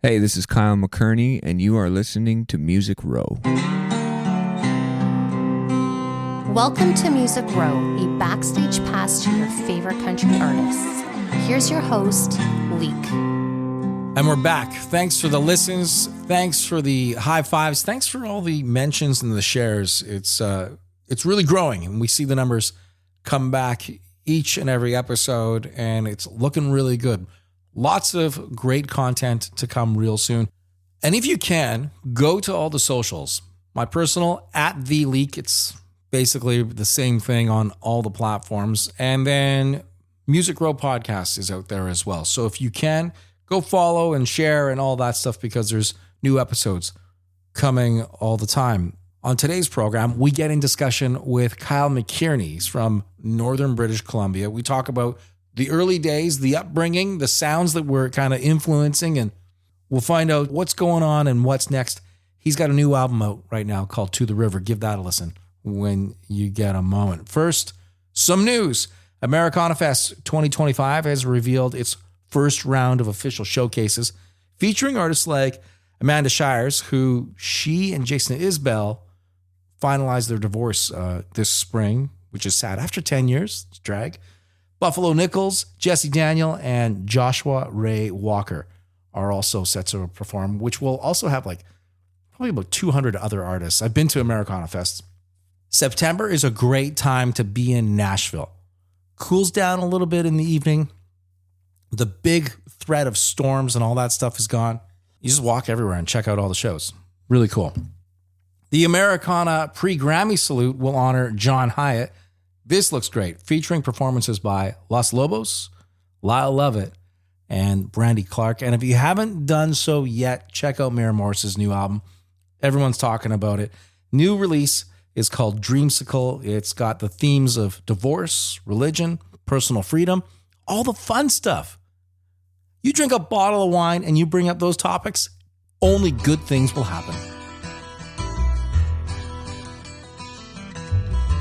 Hey, this is Kyle McKearney, and you are listening to Music Row. Welcome to Music Row, a backstage pass to your favorite country artists. Here's your host, Leake. And we're back. Thanks for the listens. Thanks for the high fives. Thanks for all the mentions and the shares. It's really growing, and we see the numbers come back each and every episode, and it's looking really good. Lots of great content to come real soon. And if you can, go to all the socials. My personal, @TheLeake. It's basically the same thing on all the platforms. And then Music Row Podcast is out there as well. So if you can, go follow and share and all that stuff, because there's new episodes coming all the time. On today's program, we get in discussion with Kyle McKearney. He's from Northern British Columbia. We talk about the early days, the upbringing, the sounds that we're kind of influencing, and we'll find out what's going on and what's next. He's got a new album out right now called To the River. Give that a listen when you get a moment. First, some news. Americana Fest 2025 has revealed its first round of official showcases featuring artists like Amanda Shires, who she and Jason Isbell finalized their divorce this spring, which is sad. After 10 years, it's drag. Buffalo Nichols, Jesse Daniel, and Joshua Ray Walker are also set to perform, which will also have probably about 200 other artists. I've been to Americana Fest. September is a great time to be in Nashville. Cools down a little bit in the evening. The big threat of storms and all that stuff is gone. You just walk everywhere and check out all the shows. Really cool. The Americana Pre-Grammy Salute will honor John Hyatt. This looks great, featuring performances by Los Lobos, Lyle Lovett, and Brandy Clark. And if you haven't done so yet, check out Mary Morris's new album. Everyone's talking about it. New release is called Dreamsicle. It's got the themes of divorce, religion, personal freedom, all the fun stuff. You drink a bottle of wine and you bring up those topics, only good things will happen.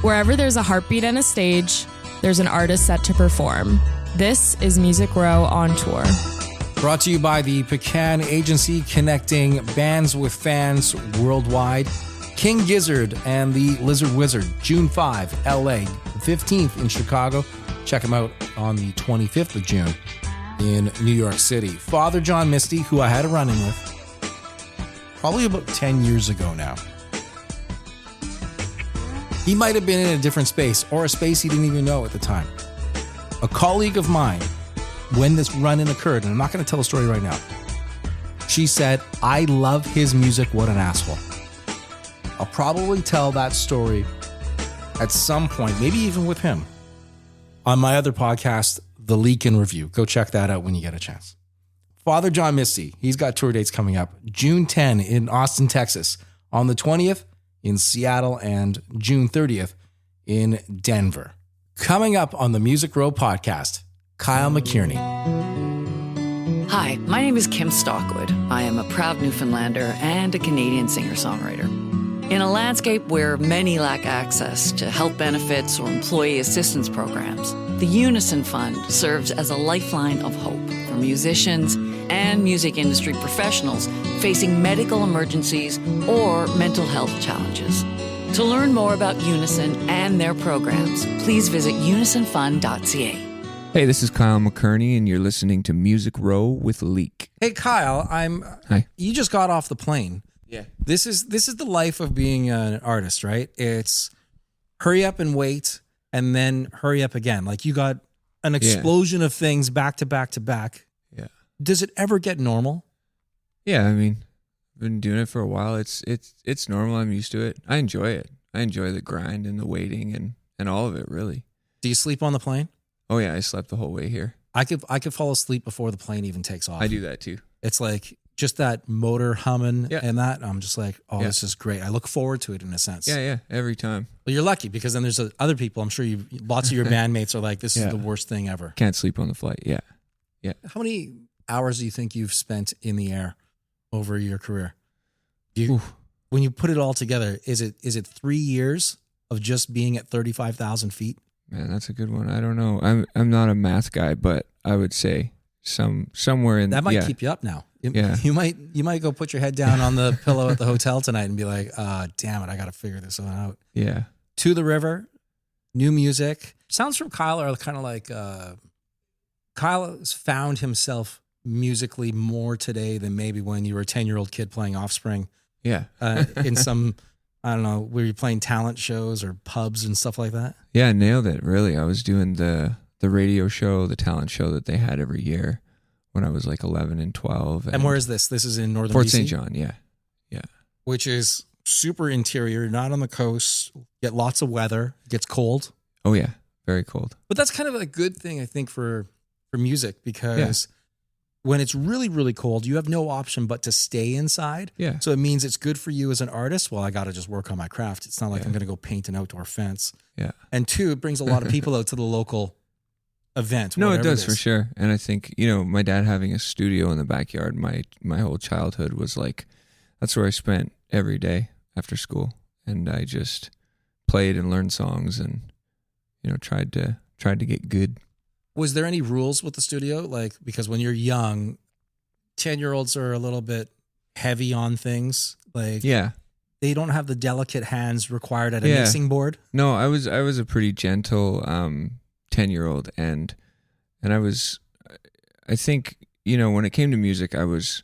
Wherever there's a heartbeat and a stage, there's an artist set to perform. This is Music Row on Tour. Brought to you by the Pecan Agency, connecting bands with fans worldwide. King Gizzard and the Lizard Wizard, June 5, LA, the 15th in Chicago. Check them out on the 25th of June in New York City. Father John Misty, who I had a run-in with probably about 10 years ago now. He might have been in a different space, or a space he didn't even know at the time. A colleague of mine, when this run-in occurred, and I'm not going to tell the story right now, she said, "I love his music, what an asshole." I'll probably tell that story at some point, maybe even with him, on my other podcast, The Leake in Review. Go check that out when you get a chance. Father John Misty, he's got tour dates coming up. June 10 in Austin, Texas. On the 20th, in Seattle, and June 30th in Denver. Coming up on the Music Row Podcast, Kyle McKearney. Hi, my name is Kim Stockwood. I am a proud Newfoundlander and a Canadian singer-songwriter. In a landscape where many lack access to health benefits or employee assistance programs, the Unison Fund serves as a lifeline of hope for musicians and music industry professionals facing medical emergencies or mental health challenges. To learn more about Unison and their programs, please visit unisonfund.ca. Hey, this is Kyle McKearney, and you're listening to Music Row with Leake. Hey, Kyle, Hi. You just got off the plane. Yeah. This is the life of being an artist, right? It's hurry up and wait, and then hurry up again. Like, you got an explosion of things back to back to back. Yeah. Does it ever get normal? Yeah, I mean, I've been doing it for a while. It's normal. I'm used to it. I enjoy it. I enjoy the grind and the waiting and all of it, really. Do you sleep on the plane? Oh yeah, I slept the whole way here. I could fall asleep before the plane even takes off. I do that too. It's like just that motor humming Yeah. and that. I'm just like, oh, Yeah. This is great. I look forward to it in a sense. Yeah, every time. Well, you're lucky, because then there's other people. I'm sure lots of your bandmates are like, this is the worst thing ever. Can't sleep on the flight. Yeah. How many hours do you think you've spent in the air over your career? When you put it all together, is it 3 years of just being at 35,000 feet? Man, that's a good one. I don't know. I'm not a math guy, but I would say somewhere in that might keep you up now. You might go put your head down on the pillow at the hotel tonight and be like, damn it, I got to figure this one out. Yeah. To the River, new music. Sounds from Kyle are kind of like Kyle has found himself musically more today than maybe when you were a 10-year-old kid playing Offspring. Yeah. In some, I don't know, were you playing talent shows or pubs and stuff like that? Yeah, I nailed it, really. I was doing the radio show, the talent show that they had every year when I was like 11 and 12. And where is this? This is in northern Fort BC? St. John, yeah. Yeah. Which is super interior, not on the coast, get lots of weather, it gets cold. Oh, yeah. Very cold. But that's kind of a good thing, I think, for music, because when it's really, really cold, you have no option but to stay inside. Yeah. So it means it's good for you as an artist. Well, I got to just work on my craft. It's not like I'm going to go paint an outdoor fence. Yeah. And two, it brings a lot of people out to the local event. No, it does for sure. And I think, my dad having a studio in the backyard, my whole childhood was like, that's where I spent every day after school. And I just played and learned songs and, tried to get good. Was there any rules with the studio? Like, because when you're young, 10-year-olds are a little bit heavy on things. Like, yeah, they don't have the delicate hands required at a mixing board. No, I was a pretty gentle 10-year-old, and I think, when it came to music, I was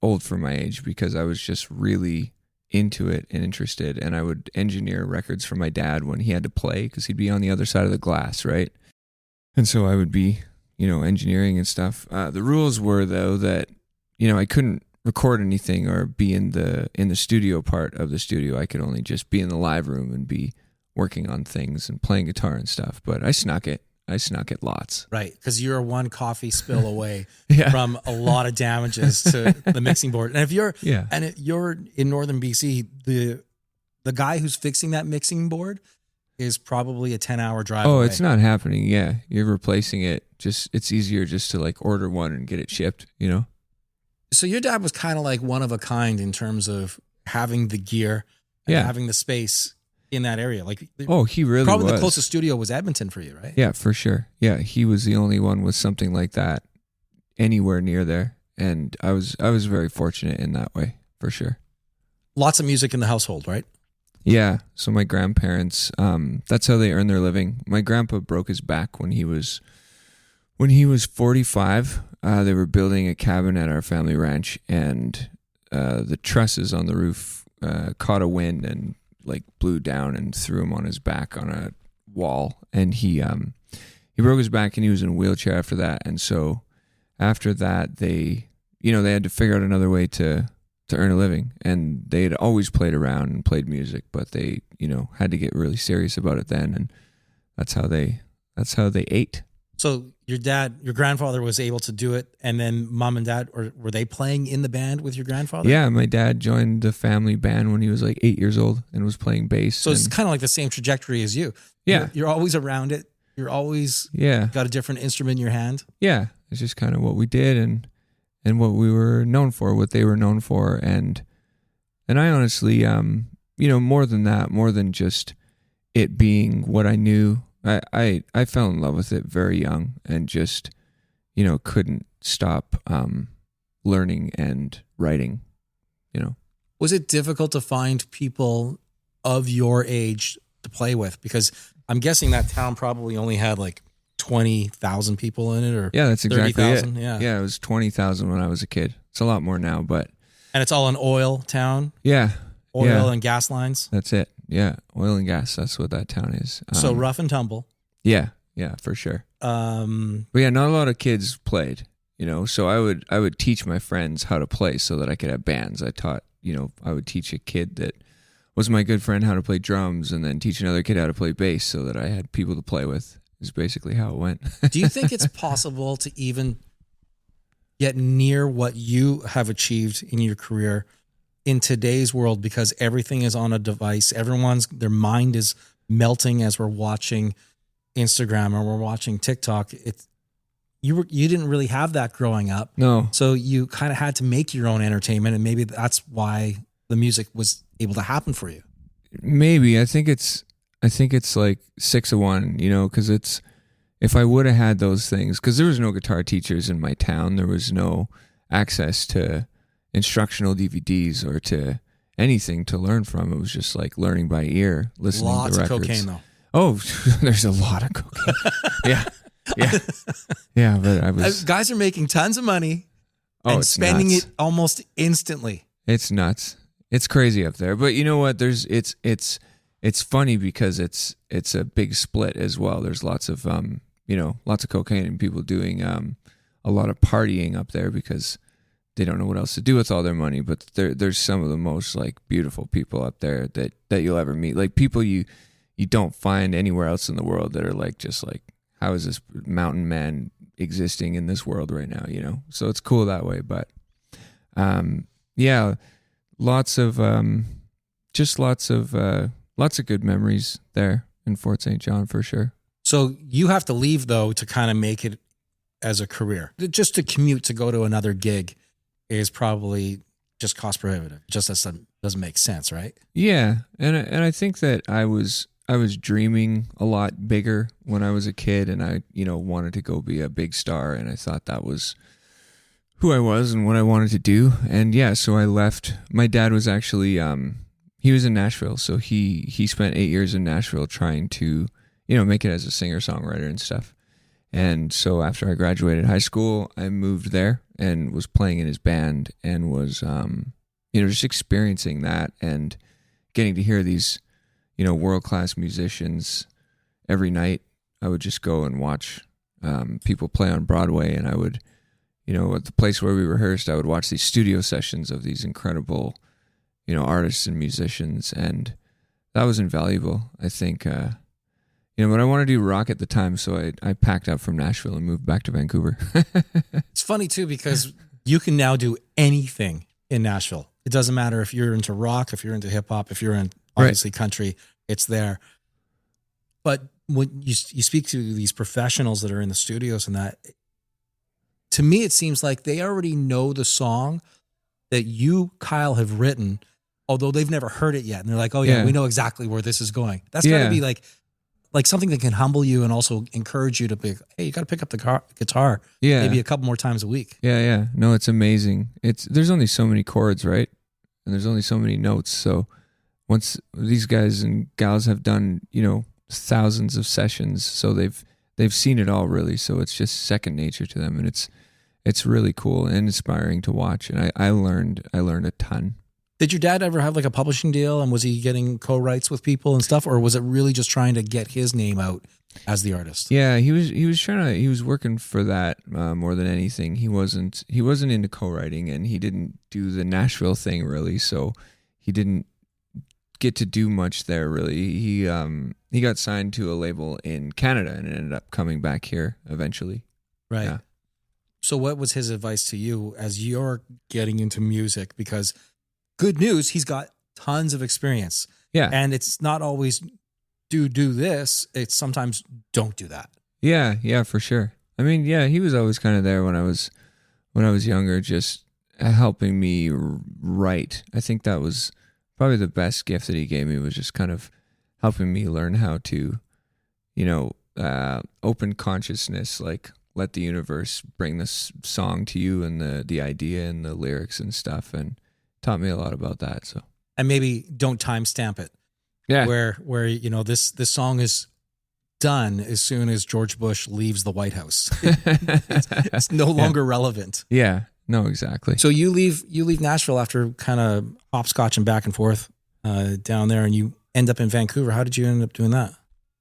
old for my age because I was just really into it and interested, and I would engineer records for my dad when he had to play because he'd be on the other side of the glass, right? And so I would be, engineering and stuff. The rules were, though, that, I couldn't record anything or be in the studio part of the studio. I could only just be in the live room and be working on things and playing guitar and stuff. But I snuck it. Lots. Right, because you're one coffee spill away Yeah. from a lot of damages to the mixing board. And if you're you're in northern BC, the guy who's fixing that mixing board is probably a 10-hour drive away. It's not happening. Yeah, you're replacing it. It's easier just to like order one and get it shipped. So your dad was kind of like one of a kind in terms of having the gear and having the space in that area. Like, he really probably was. the closest studio was Edmonton for you, right? Yeah, for sure. Yeah, he was the only one with something like that anywhere near there, and I was very fortunate in that way, for sure. Lots of music in the household, right? Yeah. So my grandparents, that's how they earn their living. My grandpa broke his back when he was 45. They were building a cabin at our family ranch, and the trusses on the roof caught a wind and like blew down and threw him on his back on a wall, and he broke his back and he was in a wheelchair after that. And so after that, they had to figure out another way to earn a living, and they had always played around and played music, but they had to get really serious about it then, and that's how they ate. So your grandfather was able to do it, and then mom and dad, or were they playing in the band with your grandfather? Yeah, my dad joined the family band when he was like 8 years old and was playing bass. So it's kind of like the same trajectory as you. Yeah. You're always around it. You're always got a different instrument in your hand. Yeah, it's just kind of what we did and what we were known for, what they were known for. And I honestly, more than that, more than just it being what I knew, I fell in love with it very young and just, couldn't stop learning and writing, Was it difficult to find people of your age to play with? Because I'm guessing that town probably only had like 20,000 people in it, or yeah, that's exactly 30,000. it. Yeah, it was 20,000 when I was a kid. It's a lot more now, but and it's all an oil town. Yeah, oil and gas lines. That's it. Yeah, oil and gas. That's what that town is. So rough and tumble. Yeah, for sure. But yeah, not a lot of kids played. So I would teach my friends how to play so that I could have bands. I would teach a kid that was my good friend how to play drums, and then teach another kid how to play bass so that I had people to play with. Is basically how it went. Do you think it's possible to even get near what you have achieved in your career in today's world, because everything is on a device? Their mind is melting as we're watching Instagram or we're watching TikTok. You didn't really have that growing up. No. So you kind of had to make your own entertainment, and maybe that's why the music was able to happen for you. Maybe. I think it's like 6 of 1, because if I would have had those things, because there was no guitar teachers in my town, there was no access to instructional DVDs or to anything to learn from. It was just like learning by ear, listening Lots to of records. cocaine, though. Oh, there's a lot of cocaine. Yeah. But I was. Guys are making tons of money and It's spending nuts. it almost instantly. It's nuts. It's crazy up there. But you know what? It's funny because it's a big split as well. There's lots of lots of cocaine and people doing a lot of partying up there because they don't know what else to do with all their money. But there's some of the most like beautiful people up there that you'll ever meet. Like people you don't find anywhere else in the world that are like just like, how is this mountain man existing in this world right now? So it's cool that way. But lots of good memories there in Fort St. John for sure. So you have to leave, though, to kind of make it as a career. Just to commute to go to another gig is probably just cost prohibitive. Just doesn't make sense, right? Yeah, and I think that I was dreaming a lot bigger when I was a kid, and I wanted to go be a big star, and I thought that was who I was and what I wanted to do. And yeah, so I left. My dad was actually he was in Nashville, so he spent 8 years in Nashville trying to make it as a singer-songwriter and stuff. And so after I graduated high school, I moved there and was playing in his band and was just experiencing that and getting to hear these world-class musicians every night. I would just go and watch people play on Broadway, and I would, at the place where we rehearsed, I would watch these studio sessions of these incredible, artists and musicians, and that was invaluable. I think, but I wanted to do rock at the time, so I packed up from Nashville and moved back to Vancouver. It's funny, too, because you can now do anything in Nashville. It doesn't matter if you're into rock, if you're into hip-hop, if you're in, obviously, country, it's there. But when you speak to these professionals that are in the studios and that, to me, it seems like they already know the song that you, Kyle, have written, although they've never heard it yet. And they're like, oh, yeah, we know exactly where this is going. That's got to be like something that can humble you and also encourage you to be, hey, you got to pick up the guitar maybe a couple more times a week. Yeah. No, it's amazing. There's only so many chords, right? And there's only so many notes. So once these guys and gals have done, thousands of sessions, so they've seen it all really. So it's just second nature to them, and it's really cool and inspiring to watch. And I learned a ton. Did your dad ever have like a publishing deal, and was he getting co-writes with people and stuff, or was it really just trying to get his name out as the artist? Yeah, he was working for that more than anything. He wasn't into co-writing, and he didn't do the Nashville thing really, so he didn't get to do much there really. He got signed to a label in Canada and ended up coming back here eventually. Right. Yeah. So what was his advice to you as you're getting into music? Because good news, he's got tons of experience. Yeah. And it's not always do this. It's sometimes don't do that. Yeah, for sure. I mean, yeah, he was always kind of there when I was younger, just helping me write. I think that was probably the best gift that he gave me, was just kind of helping me learn how to, open consciousness, like let the universe bring this song to you and the idea and the lyrics and stuff, and taught me a lot about that. So, and maybe don't timestamp it. Yeah. Where this song is done as soon as George Bush leaves the White House. It's no longer relevant. Yeah. No, exactly. So you leave Nashville after kind of hopscotching back and forth down there, and you end up in Vancouver. How did you end up doing that?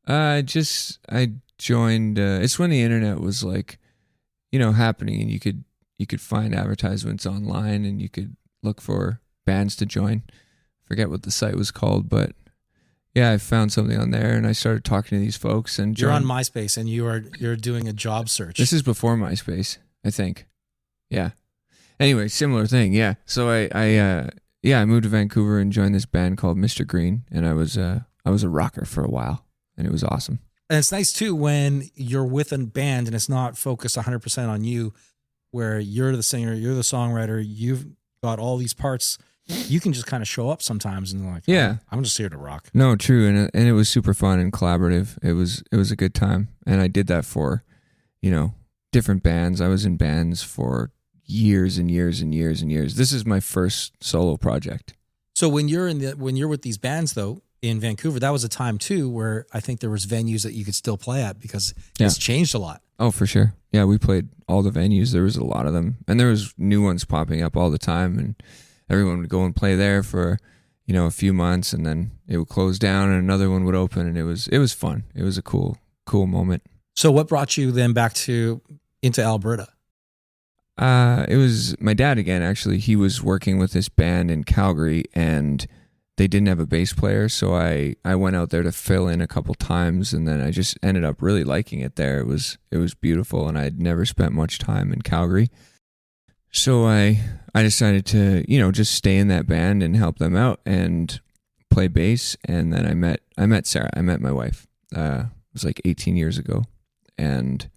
I joined. It's when the internet was like, happening, and you could find advertisements online, and you could look for bands to join. Forget what the site was called, but yeah, I found something on there, and I started talking to these folks. And you're on MySpace, and you're doing a job search. This is before MySpace, I think. Yeah. Anyway, similar thing. Yeah. So I moved to Vancouver and joined this band called Mr. Green, and I was a rocker for a while, and it was awesome. And it's nice too when you're with a band and it's not focused 100% on you, where you're the singer, you're the songwriter, you've got all these parts. You can just kind of show up sometimes and like, yeah, I'm just here to rock. No, true, and it was super fun and collaborative. It was a good time, and I did that for, different bands. I was in bands for years and years and years and years. This is my first solo project. So when you're with these bands though in Vancouver, that was a time too where I think there was venues that you could still play at because it's changed a lot. Oh, for sure. Yeah, we played all the venues. There was a lot of them, and there was new ones popping up all the time, and everyone would go and play there for, a few months, and then it would close down and another one would open, and it was fun. It was a cool moment. So what brought you then back into Alberta? It was my dad again, actually. He was working with this band in Calgary, and they didn't have a bass player, so I went out there to fill in a couple times, and then I just ended up really liking it there. It was beautiful, and I had never spent much time in Calgary. So I decided to, just stay in that band and help them out and play bass. And then I met Sarah. I met my wife. It was like 18 years ago. And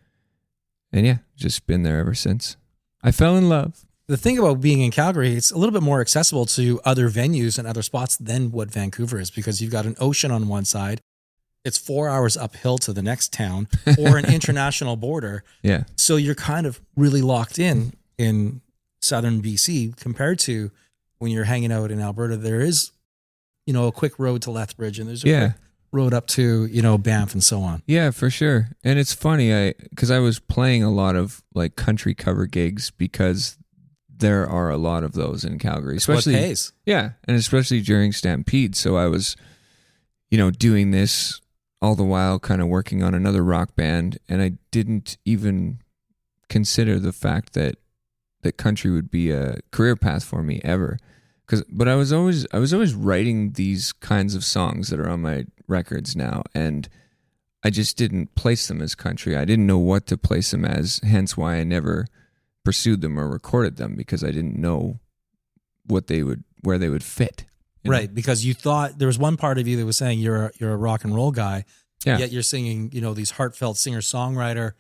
yeah, just been there ever since. I fell in love. The thing about being in Calgary, it's a little bit more accessible to other venues and other spots than what Vancouver is, because you've got an ocean on one side. It's 4 hours uphill to the next town or an international border. Yeah. So you're kind of really locked in southern BC compared to when you're hanging out in Alberta. There is, a quick road to Lethbridge, and there's a quick road up to, Banff and so on. Yeah, for sure. And it's funny, because I was playing a lot of like country cover gigs because there are a lot of those in Calgary, especially what pays. Yeah, and especially during Stampede. So I was, doing this all the while, kind of working on another rock band, and I didn't even consider the fact that country would be a career path for me ever. But I was always writing these kinds of songs that are on my records now, and I just didn't place them as country. I didn't know what to place them as, hence why I never pursued them or recorded them, because I didn't know where they would fit. Right, because you thought there was one part of you that was saying you're a rock and roll guy, yet you're singing, these heartfelt singer-songwriter,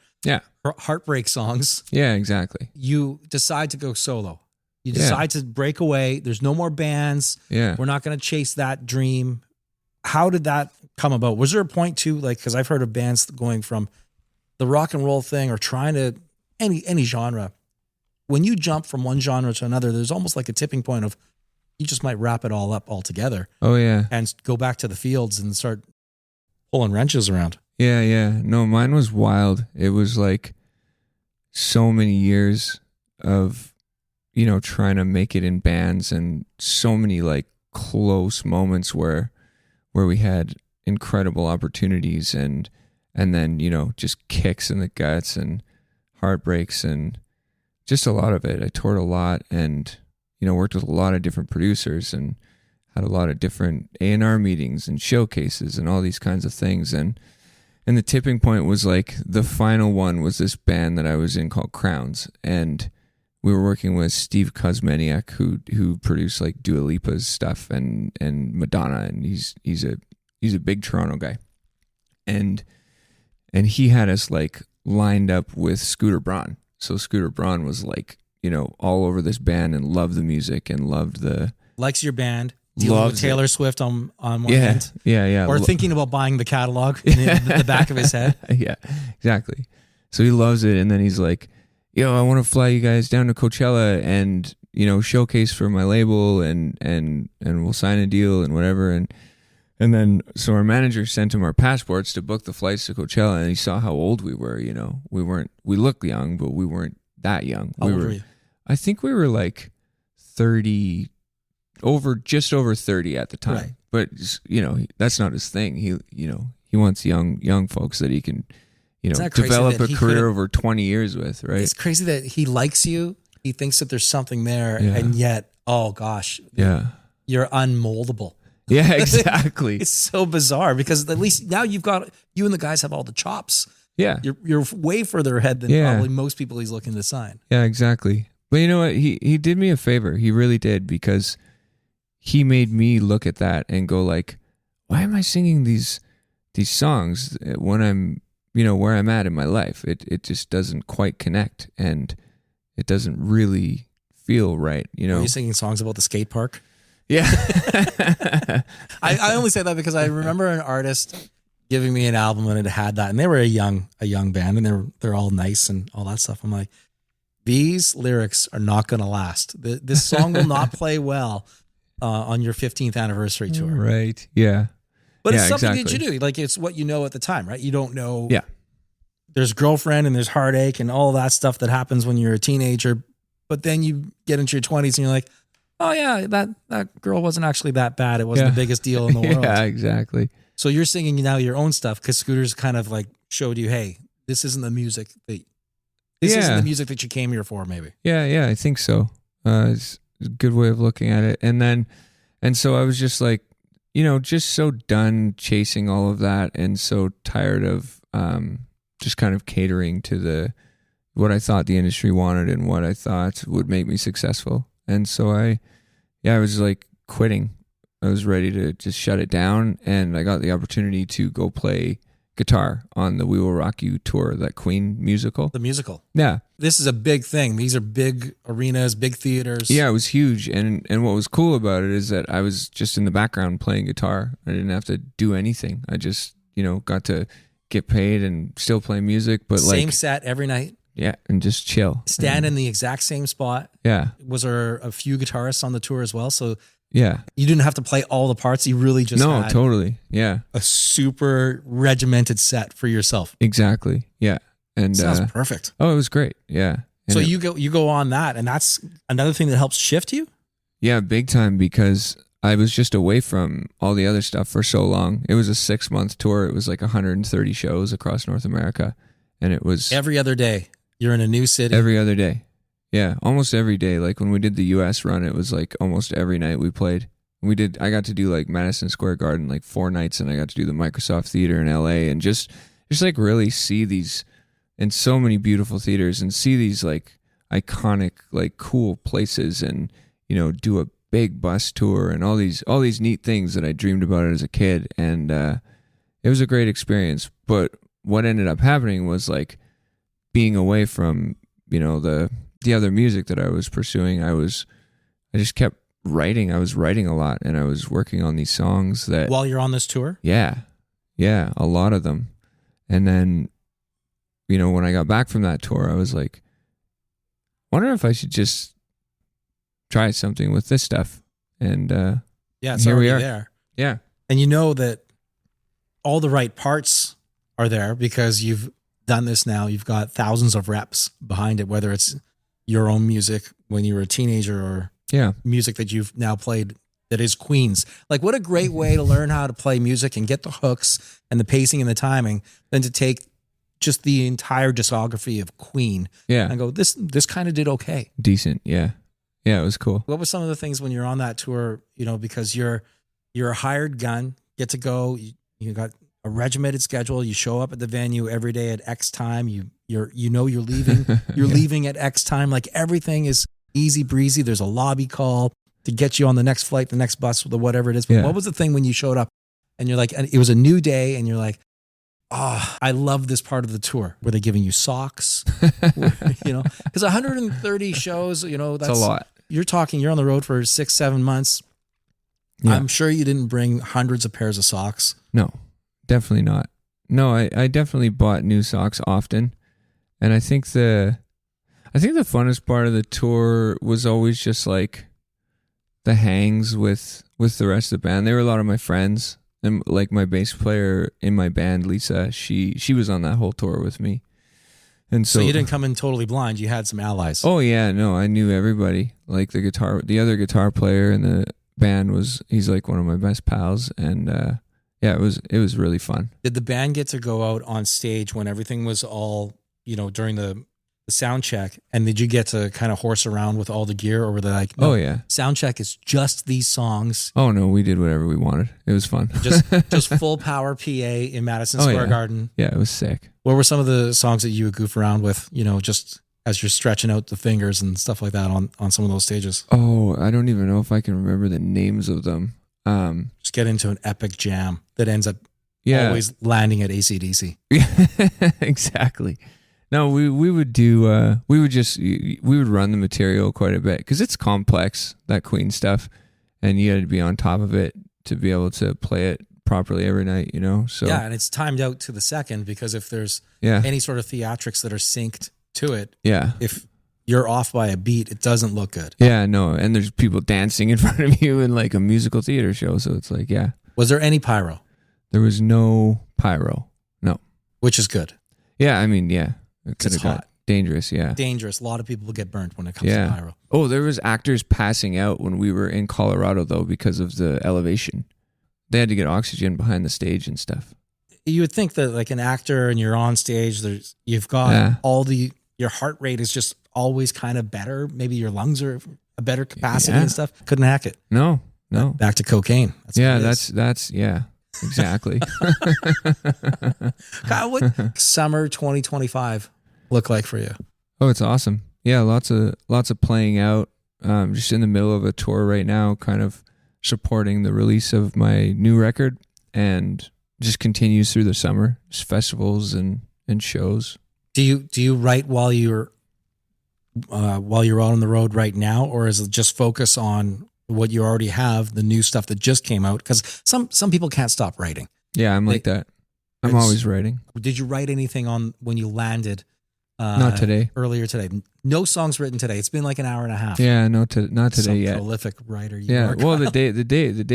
heartbreak songs. Yeah, exactly. You decide to go solo. You decide to break away. There's no more bands. Yeah. We're not going to chase that dream. How did that come about? Was there a point too, because I've heard of bands going from the rock and roll thing or trying to any genre. When you jump from one genre to another, there's almost like a tipping point of you just might wrap it all up altogether. Oh, yeah. And go back to the fields and start pulling wrenches around. Yeah, yeah. No, mine was wild. It was like so many years of, trying to make it in bands, and so many like close moments where we had incredible opportunities and then, just kicks in the guts and heartbreaks and just a lot of it. I toured a lot and, worked with a lot of different producers and had a lot of different A&R meetings and showcases and all these kinds of things. And the tipping point was like the final one was this band that I was in called Crowns. And we were working with Steve Kuzmaniak, who produced like Dua Lipa's stuff and Madonna. And he's a big Toronto guy. And he had us like lined up with Scooter Braun. So Scooter Braun was like, all over this band and loved the music and loved the... Likes your band. Dealing with Taylor Swift on one end. Yeah. Or thinking about buying the catalog in the back of his head. Yeah, exactly. So he loves it. And then he's like, I want to fly you guys down to Coachella and, showcase for my label and we'll sign a deal and whatever. And then, so our manager sent him our passports to book the flights to Coachella, and he saw how old we were, we looked young, but we weren't that young. How old were you? I think we were like 30, just over 30 at the time. Right. But, that's not his thing. He wants young folks that he can, develop a career over 20 years with, right? It's crazy that he likes you. He thinks that there's something there, and yet, oh gosh. Yeah. You're unmoldable. Yeah, exactly. It's so bizarre because at least now you and the guys have all the chops. Yeah. You're way further ahead than probably most people he's looking to sign. Yeah, exactly. But you know what? He did me a favor. He really did, because he made me look at that and go like, why am I singing these songs when I'm, where I'm at in my life? It just doesn't quite connect, and it doesn't really feel right. Are you singing songs about the skate park? Yeah. I only say that because I remember an artist giving me an album and it had that, and they were a young band, and they're all nice and all that stuff. I'm like, these lyrics are not going to last. This song will not play well on your 15th anniversary tour. Right. Yeah. But Yeah, it's something exactly. that you do. Like, it's what you know at the time, right? You don't know. Yeah. There's girlfriend and there's heartache and all that stuff that happens when you're a teenager. But then you get into your 20s and you're like, oh, yeah, that girl wasn't actually that bad. It wasn't the biggest deal in the world. Yeah, exactly. So you're singing now your own stuff because Scooter's kind of like showed you, hey, this isn't the music that you came here for, maybe. Yeah, I think so. It's a good way of looking at it. And so I was just like, just so done chasing all of that and so tired of just kind of catering to what I thought the industry wanted and what I thought would make me successful. And so I was like quitting. I was ready to just shut it down, and I got the opportunity to go play guitar on the We Will Rock You tour, that Queen musical. The musical. Yeah. This is a big thing. These are big arenas, big theaters. Yeah, it was huge. And what was cool about it is that I was just in the background playing guitar. I didn't have to do anything. I just, got to get paid and still play music, but same set every night. Yeah, and just chill. Stand in the exact same spot. Yeah. Was there a few guitarists on the tour as well? So yeah, you didn't have to play all the parts. You really just had totally. Yeah, a super regimented set for yourself. Exactly. Yeah, and sounds perfect. Oh, it was great. Yeah. And so you go on that, and that's another thing that helps shift you. Yeah, big time, because I was just away from all the other stuff for so long. It was a 6-month tour. It was like 130 shows across North America, and it was every other day. You're in a new city. Every other day. Yeah, almost every day. Like when we did the US run, it was like almost every night we played. I got to do like Madison Square Garden like 4 nights, and I got to do the Microsoft Theater in LA, and just like really see these in so many beautiful theaters and see these like iconic, like cool places, and do a big bus tour and all these neat things that I dreamed about as a kid. And it was a great experience. But what ended up happening was like being away from, the other music that I was pursuing. I just kept writing. I was writing a lot, and I was working on these songs that while you're on this tour. Yeah, a lot of them. And then, when I got back from that tour, I was like, wonder if I should just try something with this stuff. And it's here we already are. there. Yeah, and that all the right parts are there because you've done this now. You've got thousands of reps behind it, whether it's your own music when you were a teenager or music that you've now played that is Queen's. Like, what a great way to learn how to play music and get the hooks and the pacing and the timing than to take just the entire discography of Queen and go, this kind of did okay. Decent. Yeah, it was cool. What were some of the things when you're on that tour, because you're a hired gun, get to go, you got a regimented schedule, you show up at the venue every day at X time, you're leaving, leaving at X time, like everything is easy breezy. There's a lobby call to get you on the next flight, the next bus, or whatever it is. But what was the thing when you showed up and you're like, and it was a new day and you're like, I love this part of the tour. Were they giving you socks? Because 130 shows, that's a lot. You're on the road for 6-7 months. Yeah. I'm sure you didn't bring hundreds of pairs of socks. No, definitely not. No, I definitely bought new socks often. And I think the funnest part of the tour was always just like the hangs with the rest of the band. They were a lot of my friends, and like my bass player in my band, Lisa, she was on that whole tour with me. And so you didn't come in totally blind. You had some allies. Oh yeah, no, I knew everybody. Like the other guitar player in the band he's like one of my best pals, and it was really fun. Did the band get to go out on stage when everything was all, during the sound check, and did you get to kind of horse around with all the gear, or were they like, no, oh yeah, sound check is just these songs? Oh no, we did whatever we wanted. It was fun. just full power PA in Madison Square Garden. Yeah, it was sick. What were some of the songs that you would goof around with, just as you're stretching out the fingers and stuff like that on some of those stages? Oh, I don't even know if I can remember the names of them. Just get into an epic jam that ends up always landing at AC/DC. Yeah, exactly. No, we would do, we would run the material quite a bit because it's complex, that Queen stuff, and you had to be on top of it to be able to play it properly every night, So yeah, and it's timed out to the second because if there's any sort of theatrics that are synced to it, if you're off by a beat, it doesn't look good. Yeah, no. And there's people dancing in front of you in like a musical theater show. So it's like, yeah. Was there any pyro? There was no pyro. No. Which is good. Yeah, I mean, yeah. It could It's have got hot. dangerous, yeah. Dangerous. A lot of people get burnt when it comes Yeah. to pyro. Oh, there was actors passing out when we were in Colorado, though, because of the elevation. They had to get oxygen behind the stage and stuff. You would think that like an actor and you're on stage, you've got your heart rate is just always kind of better. Maybe your lungs are a better capacity and stuff. Couldn't hack it. No. Back to cocaine. That's exactly. God, what summer 2025 look like for you? Oh, it's awesome. Yeah, lots of playing out. Just in the middle of a tour right now, kind of supporting the release of my new record, and just continues through the summer, just festivals and shows. Do you write while you're on the road right now, or is it just focus on what you already have, the new stuff that just came out? Because some people can't stop writing. Yeah, I'm like that. I'm always writing. Did you write anything on when you landed? Not today. Earlier today. No songs written today. It's been like an hour and a half. Yeah, not today Some yet. prolific writer. Yeah. Well, the day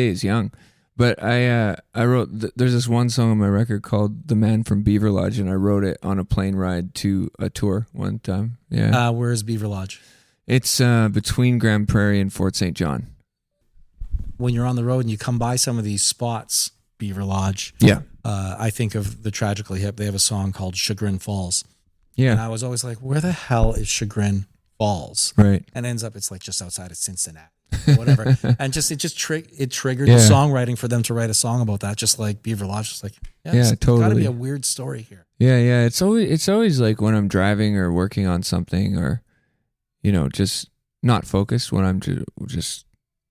is young, but I wrote. There's this one song on my record called "The Man from Beaver Lodge," and I wrote it on a plane ride to a tour one time. Yeah. Where is Beaver Lodge? It's between Grand Prairie and Fort St. John. When you're on the road and you come by some of these spots, Beaver Lodge. Yeah. I think of the Tragically Hip. They have a song called Chagrin Falls. Yeah. And I was always like, where the hell is Chagrin Falls? Right. And ends up it's like just outside of Cincinnati or whatever. And it triggered the Yeah. songwriting for them to write a song about that, just like Beaver Lodge. Just like, there's got to totally. be a weird story here. Yeah. It's always like when I'm driving or working on something, or just not focused when I'm just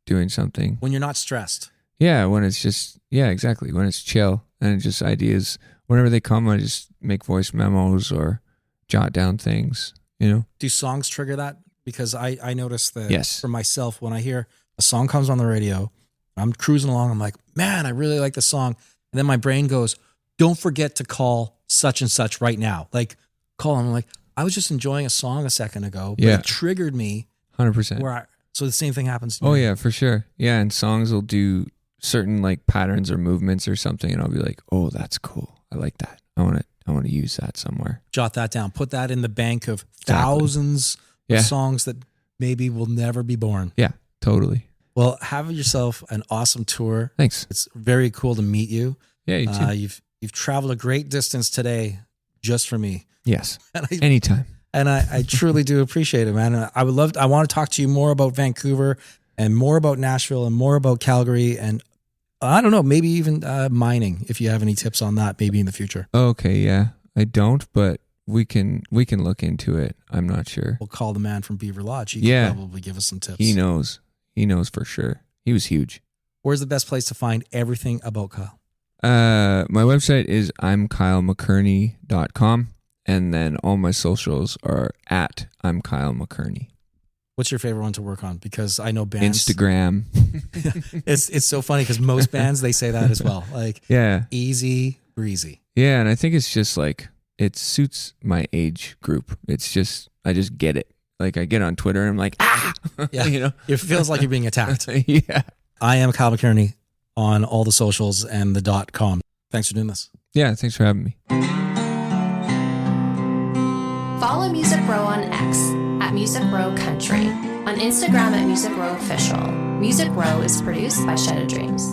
doing something. When you're not stressed. Yeah, when it's just exactly. When it's chill and it's just ideas. Whenever they come, I just make voice memos or jot down things, Do songs trigger that? Because I noticed that for myself, when I hear a song comes on the radio, I'm cruising along, I'm like, man, I really like the song. And then my brain goes, don't forget to call such and such right now. Like, call them. I'm like, I was just enjoying a song a second ago, but it triggered me. 100%. So the same thing happens to me. Oh, yeah, for sure. Yeah, and songs will do certain like patterns or movements or something, and I'll be like, oh, that's cool. I like that. I want to use that somewhere. Jot that down. Put that in the bank of thousands of songs that maybe will never be born. Yeah, totally. Well, have yourself an awesome tour. Thanks. It's very cool to meet you. Yeah, you too. You've traveled a great distance today just for me. Yes. Anytime. And I truly do appreciate it, man. I want to talk to you more about Vancouver and more about Nashville and more about Calgary, and I don't know, maybe even mining, if you have any tips on that, maybe in the future. Okay, yeah. I don't, but we can look into it. I'm not sure. We'll call the man from Beaver Lodge. He can probably give us some tips. He knows. He knows for sure. He was huge. Where's the best place to find everything about Kyle? My website is imkylemckearney.com, and then all my socials are at imkylemckearney. What's your favorite one to work on? Because I know bands. Instagram. It's so funny because most bands, they say that as well. Like, easy breezy. Yeah, and I think it's just like, it suits my age group. It's just, I just get it. Like, I get on Twitter and I'm like, Yeah. It feels like you're being attacked. Yeah. I am Kyle McKearney on all the socials and the .com. Thanks for doing this. Yeah, thanks for having me. Follow Music Row on X at Music Row Country, on Instagram at Music Row Official. Music Row is produced by Shed of Dreams.